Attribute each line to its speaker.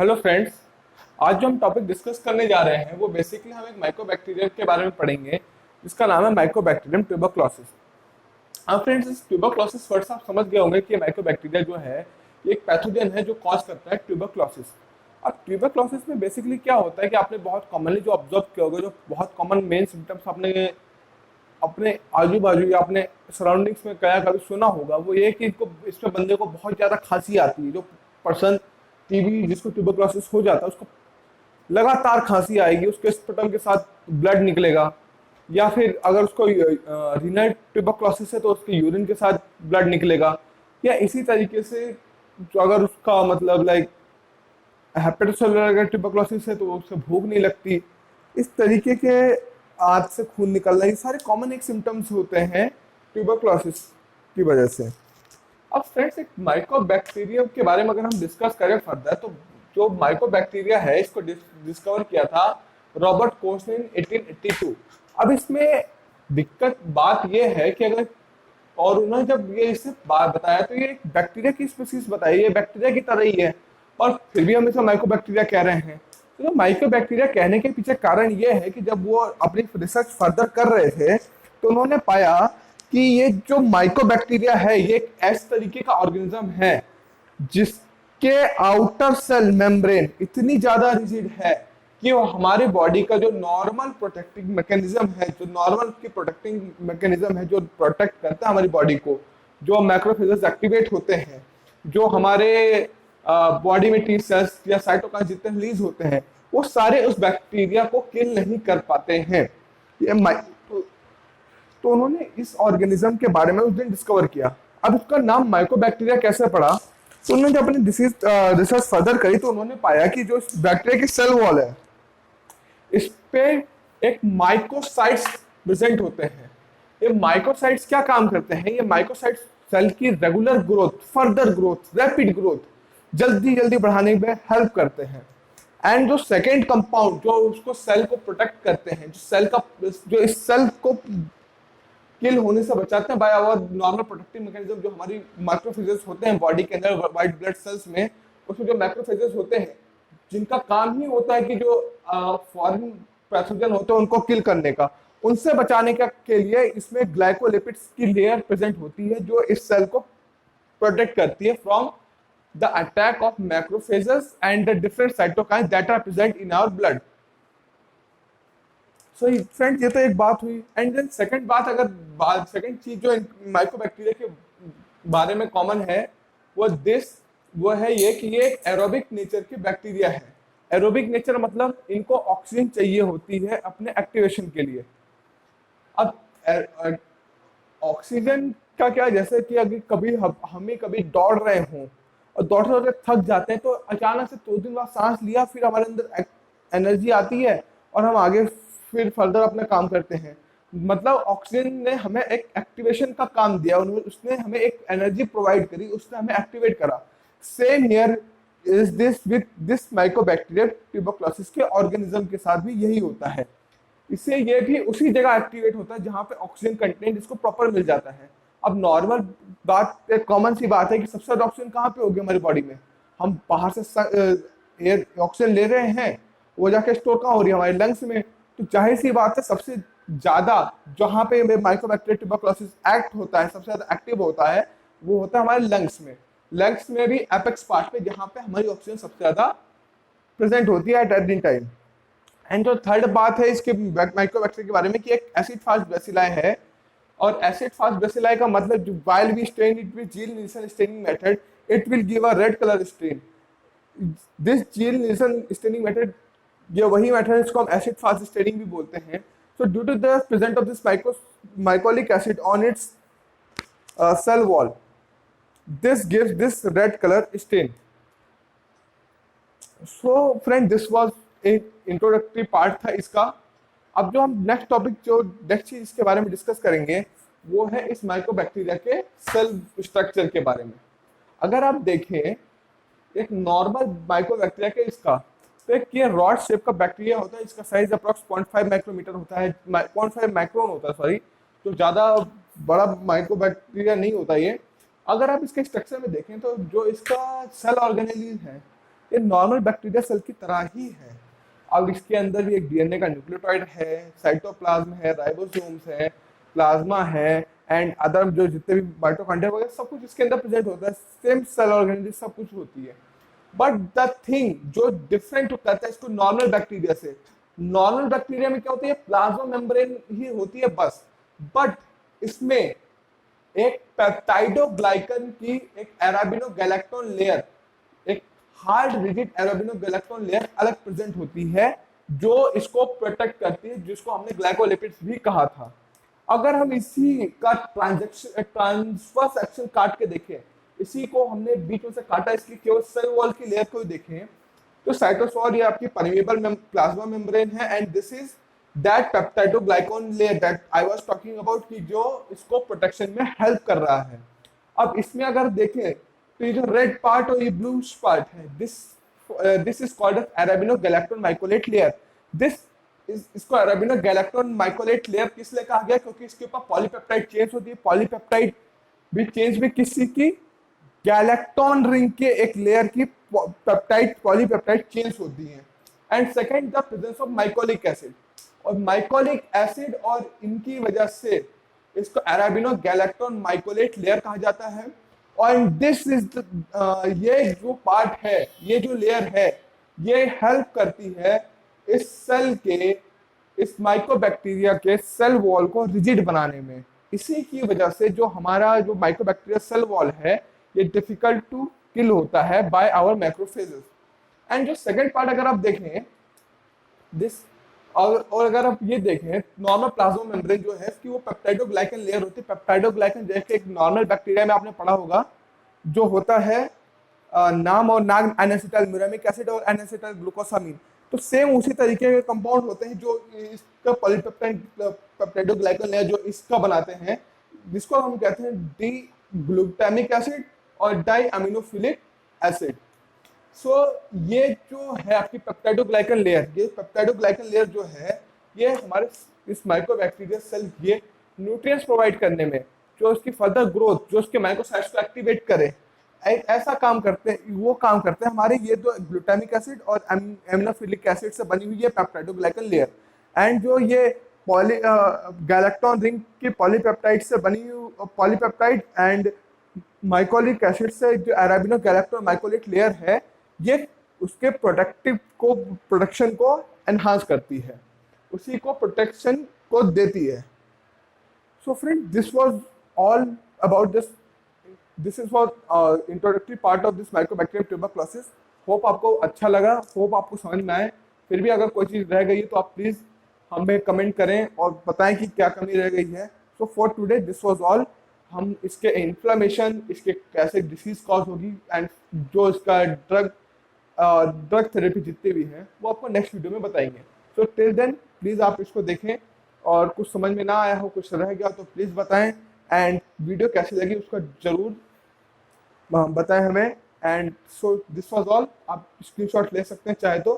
Speaker 1: Hello friends. आज जो हम टॉपिक डिस्कस करने जा रहे हैं वो बेसिकली हम एक माइक्रोबैक्टीरिया के बारे में पढ़ेंगे जिसका नाम है माइक्रोबैक्टीरियम ट्यूबरक्लोसिस। अब फ्रेंड्स, इस ट्यूबरक्लोसिस वर्ड से आप समझ गए होंगे कि माइक्रोबैक्टीरिया जो है ये एक पैथोजन है जो कॉज करता है ट्यूबरक्लोसिस। अब ट्यूबरक्लोसिस में बेसिकली क्या होता है कि आपने बहुत कॉमनली जो ऑब्जर्व किया होगा, जो बहुत कॉमन मेन सिम्टम्स आपने अपने आजू बाजू या अपने सराउंडिंग्स में कया कभी सुना होगा, वो ये कि इनको इसमें बंदे को बहुत ज्यादा खांसी आती है। जो पर्सन टीबी जिसको ट्यूबरक्लोसिस हो जाता है उसको लगातार खांसी आएगी, उसके स्पुटम के साथ ब्लड निकलेगा। या फिर अगर उसको रीनल ट्यूबरक्लोसिस है तो उसके यूरिन के साथ ब्लड निकलेगा। या इसी तरीके से जो अगर उसका मतलब लाइक हेपेटोसेलुलर अगर ट्यूबरक्लोसिस है तो उससे भूख नहीं लगती। इस तरीके के आंत से खून निकलना, ये सारे कॉमन एक सिम्टम्स होते हैं ट्यूबरक्लोसिस की वजह से। अब फ्रेंड्स, एक माइकोबैक्टीरियम के बारे में अगर हम डिस्कस करें फर्दर, तो जो माइकोबैक्टीरिया है इसको डिस्कवर किया था रॉबर्ट कोच ने 1882। अब इसमें दिक्कत बात यह है कि अगर और उन्होंने जब ये इसे बात बताया तो ये एक बैक्टीरिया की स्पीसीज बताई, ये बैक्टीरिया की तरह ही है और फिर भी हम इसे माइकोबैक्टीरिया कह रहे हैं। तो जो माइकोबैक्टीरिया कहने के पीछे कारण ये है कि जब वो अपनी रिसर्च फर्दर कर रहे थे तो उन्होंने पाया कि ये जो माइकोबैक्टीरिया है ये एक ऐसे तरीके का ऑर्गेनिज्म है जिसके आउटर सेल मेम्ब्रेन इतनी ज्यादा रिजिड है कि वो हमारे बॉडी का जो नॉर्मल प्रोटेक्टिंग मैकेनिज्म है, जो नॉर्मल की प्रोटेक्टिंग मैकेनिज्म है जो प्रोटेक्ट करता है हमारी बॉडी को, जो मैक्रोफेजेस एक्टिवेट होते हैं, जो हमारे बॉडी में टी सेल्स या साइटोकाइन जितने रिलीज होते हैं, वो सारे उस बैक्टीरिया को किल नहीं कर पाते हैं। ये तो उन्होंने इस ऑर्गेनिज्म के बारे में उस दिन डिस्कवर किया। अब उसका नाम माइकोबैक्टीरिया कैसे पड़ा, तो उन्होंने जब अपनी रिसर्च फर्दर करी तो उन्होंने पाया कि जो बैक्टीरिया की सेल वॉल है इस पे एक माइकोसाइट्स प्रेजेंट होते हैं। ये माइकोसाइट्स क्या काम करते हैं? ये माइकोसाइट्स सेल की regular growth, further growth, rapid growth जल्दी जल्दी बढ़ाने में हेल्प करते हैं। एंड जो सेकेंड कंपाउंड जो उसको सेल को प्रोटेक्ट करते हैं, जो इस सेल को किल होने से बचाते हैं by our normal protective mechanism, जो हमारी माइक्रोफेजेस होते हैं बॉडी के अंदर व्हाइट ब्लड सेल्स में, उसमें जो माइक्रोफेजेस होते हैं जिनका काम ही होता है कि जो फॉरेन पैथोजन होते हैं उनको किल करने का, उनसे बचाने का के लिए इसमें ग्लाइकोलिपिड्स की लेयर प्रेजेंट होती है जो इस सेल को प्रोटेक्ट करती है from the attack of macrophages and the different cytokines that are present in our blood. So friends, ये तो एक बात हुई। एंड देन सेकंड बात, अगर सेकंड चीज जो माइक्रोबैक्टीरिया के बारे में कॉमन है वो है ये कि ये एरोबिक नेचर के बैक्टीरिया है। एरोबिक नेचर मतलब इनको ऑक्सीजन चाहिए होती है अपने एक्टिवेशन के लिए। अब ऑक्सीजन का क्या, जैसे कि अगर कभी हमें कभी दौड़ रहे हों और दौड़ते दौड़ते थक जाते हैं तो अचानक से 2 दिन बाद सांस लिया, फिर हमारे अंदर एनर्जी आती है और हम आगे फिर फर्दर अपना काम करते हैं। मतलब ऑक्सीजन ने हमें एक एक्टिवेशन का काम दिया, उसने हमें एक एनर्जी प्रोवाइड करी, उसने हमें एक्टिवेट करा। Same here is this with this Mycobacterium tuberculosis के ऑर्गेनिज्म के साथ भी यही होता है। इससे ये भी उसी जगह एक्टिवेट होता है जहां पे ऑक्सीजन कंटेंट इसको प्रॉपर मिल जाता है। अब नॉर्मल बात, एक कॉमन सी बात है कि सबसे ज्यादा ऑक्सीजन कहाँ पे होगी हमारी बॉडी में? हम बाहर से एयर ऑक्सीजन ले रहे हैं, वो जाके स्टोर कहाँ हो रही है? हमारे लंग्स में। तो जाहिर सी बात है सबसे ज्यादा जहां पे माइकोबैक्टीरियम ट्यूबरक्लोसिस एक्ट होता है, सबसे ज्यादा एक्टिव होता है, वो होता है हमारे लंग्स में। लंग्स में भी एपेक्स पार्ट पे, जहां पे हमारी ऑक्सीजन सबसे ज्यादा प्रेजेंट होती है एट एनी टाइम। एंड जो थर्ड बात है इसके माइकोबैक्टीरिया के बारे में कि एक एसिड फास्ट बेसिलाई है, और एसिड फास्ट बेसिलाई का मतलब while we stain it with Ziehl Neelsen staining method, it will give a red colour stain. This Ziehl Neelsen staining method, ये वही मेथड है जिसको हम एसिड फास्ट स्टेनिंग भी बोलते हैं। So due to the present of this mycolic acid on its cell wall, this gives this red color stain. So friend, this was एक introductory part था इसका। अब जो हम नेक्स्ट टॉपिक, जो नेक्स्ट चीज इसके बारे में डिस्कस करेंगे वो है इस माइकोबैक्टीरिया के सेल स्ट्रक्चर के बारे में। अगर आप देखें एक नॉर्मल माइकोबैक्टीरिया के इसका, तो एक ये रॉड शेप का बैक्टीरिया होता है, इसका साइज अप्रॉक्स 0.5 माइक्रोमीटर होता है, 0.5 माइक्रोन होता है, सॉरी, तो ज्यादा बड़ा माइकोबैक्टीरिया नहीं होता ये। अगर आप इसके स्ट्रक्चर में देखें तो जो इसका सेल ऑर्गेनेल है ये नॉर्मल बैक्टीरिया सेल की तरह ही है। अब इसके अंदर भी एक डीएनए का न्यूक्लियोटाइड है, साइटोप्लाज्म है, राइबोसोम्स है, प्लाज्मा है एंड अदर जो जितने भी माइटोकॉन्ड्रिया वगैरह सब कुछ इसके अंदर प्रेजेंट होता है, सेम सेल ऑर्गेनाइजेशन सब कुछ होती है। बट द थिंग जो डिफरेंट करता है इसको नॉर्मल बैक्टीरिया से, नॉर्मल बैक्टीरिया में क्या होती है, प्लाज्मा मेम्ब्रेन ही होती है बस। बट इसमें एक पेप्टाइडोग्लाइकन की एक अराबिनोगैलेक्टोन लेयर, एक हार्ड रिजिड अराबिनोगैलेक्टोन लेयर अलग प्रेजेंट होती है जो इसको प्रोटेक्ट करती है, जिसको हमने ग्लाइकोलिपिड्स भी कहा था। अगर हम इसी का ट्रांसफर सेक्शन काट के देखें, इसी को हमने बीच में से काटा इसलिए केवल सेल वॉल की लेयर को देखें, तो साइटोसोल ये आपकी परमेबल प्लाज्मा मेम्ब्रेन है and this is that peptidoglycan layer that I was talking about कि जो इसको प्रोटेक्शन में हेल्प कर रहा है। अब इसमें अगर देखें तो ये जो रेड पार्ट और ये ब्लू पार्ट है, दिस इज कॉल्ड अराबिनोगैलेक्टोन माइकोलेट लेयर। इसको अराबिनोगैलेक्टोन माइकोलेट लेयर किस लिए कहा गया, क्योंकि इसके ऊपर पॉलीपेप्टाइड चेंज होती है। पॉलीपेप्टाइड भी चेंज भी किसी की गैलेक्टोन रिंग के एक लेयर की पेप्टाइड पॉलीपेप्टाइड चेंज होती है। And second the presence of mycolic acid, और माइकोलिक एसिड और इनकी वजह से इसको अराबिनोगैलेक्टोन माइकोलेट लेयर कहा जाता है। और दिस इज ये जो पार्ट है, ये जो लेयर है, ये हेल्प करती है इस सेल के, इस माइकोबैक्टीरिया के सेल वॉल को रिजिड बनाने में। इसी की वजह से जो हमारा जो माइकोबैक्टीरिया सेल वॉल है ये डिफिकल्ट टू किल होता है बाय आवर मैक्रोफेजेस। एंड जो सेकंड पार्ट अगर आप देखें दिस, और अगर आप ये देखें नॉर्मल प्लाज्मा मेम्ब्रेन जो है इसकी वो पेप्टाइडोग्लाइकन लेयर होती है। पेप्टाइडोग्लाइकन जैसे एक नॉर्मल बैक्टीरिया में आपने पढ़ा होगा जो होता है नाम और नाग एनेसिटाइल म्यूरामिक एसिड और एनेसिटाइल ग्लूकोसामीन, तो सेम उसी तरीके के कंपाउंड होते हैं जो इसका पॉलीपेप्टाइड पेप्टाइडोग्लाइकन लेयर जो इसका बनाते हैं, जिसको हम कहते हैं डी ग्लूटामिक एसिड और डाई अमीनोफिलिक एसिड। सो ये जो है आपकी पेप्टाइडोग्लाइकन लेयर, ये पेप्टाइडोग्लाइकन लेयर जो है ये हमारे इस माइकोबैक्टीरिया सेल ये न्यूट्रिएंट्स प्रोवाइड करने में, जो उसकी फर्दर ग्रोथ, जो उसके माइकोसाइट्स को एक्टिवेट करे, ऐसा काम करते हैं, वो काम करते हैं हमारे ये जो ग्लूटामिक एसिड और एमिनोफिलिक एसिड से बनी हुई है पेप्टाइडोग्लाइकन लेयर। एंड जो ये गैलेक्टोन रिंग की पॉलीपेप्टाइड से बनी हुई पॉलीपेप्टाइड एंड माइकोलिक एसिड से जो अराबिनोगैलेक्टोन माइकोलेट लेयर है, ये उसके प्रोटेक्शन को एनहांस करती है, उसी को प्रोटेक्शन को देती है। So friend, this was all about this is for introductory part of this Mycobacterium tuberculosis. Hope आपको अच्छा लगा, होप आपको समझ में आए। फिर भी अगर कोई चीज़ रह गई है तो आप प्लीज़ हमें कमेंट करें और बताएं कि क्या कमी रह गई है। So for today this was all. हम इसके इन्फ्लामेशन, इसके कैसे डिसीज कॉज होगी एंड जो इसका ड्रग थेरेपी जितने भी हैं वो आपको नेक्स्ट वीडियो में बताएंगे। सो टिल देन प्लीज़ आप इसको देखें, और कुछ समझ में ना आया हो, कुछ रह गया तो प्लीज़ बताएं, एंड वीडियो कैसी लगी उसका ज़रूर बताएं हमें। And so this was all. आप स्क्रीनशॉट ले सकते हैं चाहे तो।